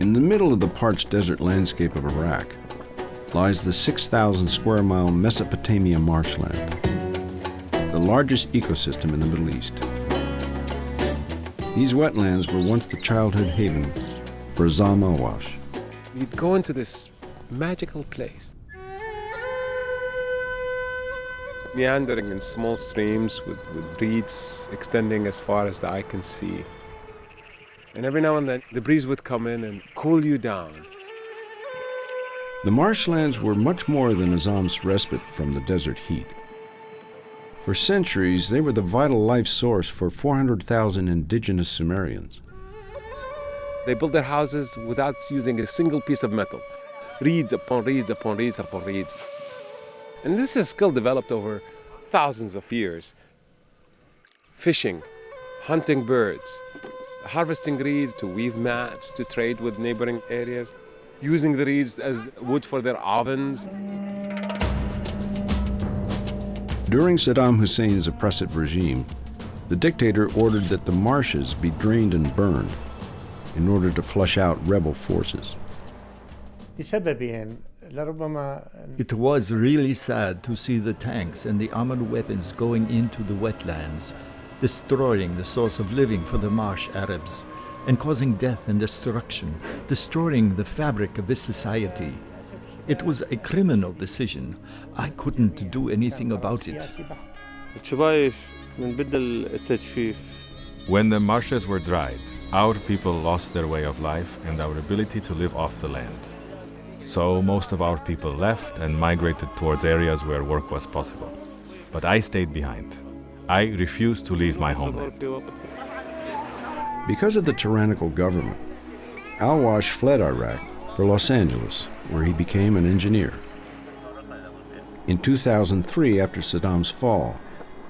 In the middle of the parched desert landscape of Iraq lies the 6,000 square mile Mesopatamia Marshland, the largest ecosystem in the Middle East. These wetlands were once the childhood haven for Azzam Alwash. You'd go into this magical place, meandering in small streams with reeds extending as far as the eye can see. And every now and then, the breeze would come in and cool you down. The marshlands were much more than Azzam's respite from the desert heat. For centuries, they were the vital life source for 400,000 indigenous Sumerians. They built their houses without using a single piece of metal. Reeds upon reeds upon reeds upon reeds. And this is skill developed over thousands of years. Fishing, hunting birds, harvesting reeds to weave mats, to trade with neighboring areas, using the reeds as wood for their ovens. During Saddam Hussein's oppressive regime, the dictator ordered that the marshes be drained and burned in order to flush out rebel forces. It was really sad to see the tanks and the armored weapons going into the wetlands, destroying the source of living for the marsh Arabs, and causing death and destruction, destroying the fabric of this society. It was a criminal decision. I couldn't do anything about it. When the marshes were dried, our people lost their way of life and our ability to live off the land. So most of our people left and migrated towards areas where work was possible. But I stayed behind. I refused to leave my homeland. Because of the tyrannical government, Alwash fled Iraq for Los Angeles, where he became an engineer. In 2003, after Saddam's fall,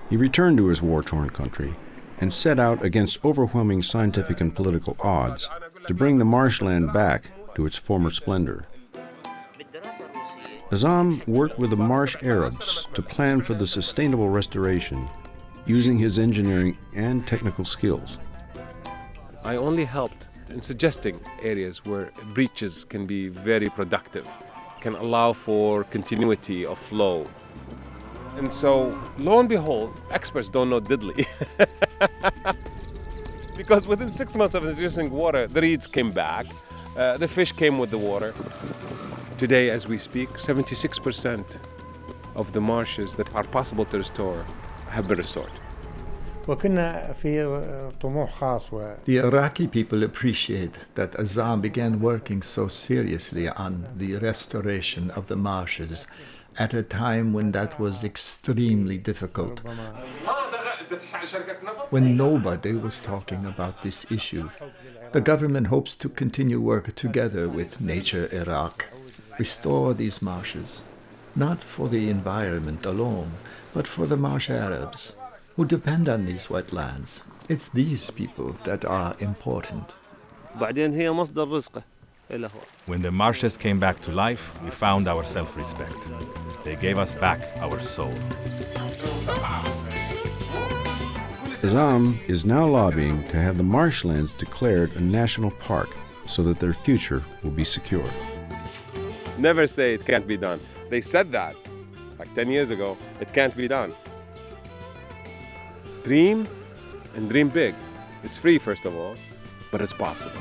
he returned to his war-torn country and set out against overwhelming scientific and political odds to bring the marshland back to its former splendor. Azzam worked with the marsh Arabs to plan for the sustainable restoration using his engineering and technical skills. I only helped in suggesting areas where breaches can be very productive, can allow for continuity of flow. And so, lo and behold, experts don't know diddly. Because within 6 months of introducing water, the reeds came back, the fish came with the water. Today, as we speak, 76% of the marshes that are possible to restore have been restored. The Iraqi people appreciate that Azzam began working so seriously on the restoration of the marshes at a time when that was extremely difficult, when nobody was talking about this issue. The government hopes to continue work together with Nature Iraq, restore these marshes, not for the environment alone, but for the marsh Arabs who depend on these wetlands. It's these people that are important. When the marshes came back to life, we found our self-respect. They gave us back our soul. Azzam is now lobbying to have the marshlands declared a national park so that their future will be secure. Never say it can't be done. They said that like 10 years ago. It can't be done. Dream and dream big. It's free, first of all, but it's possible.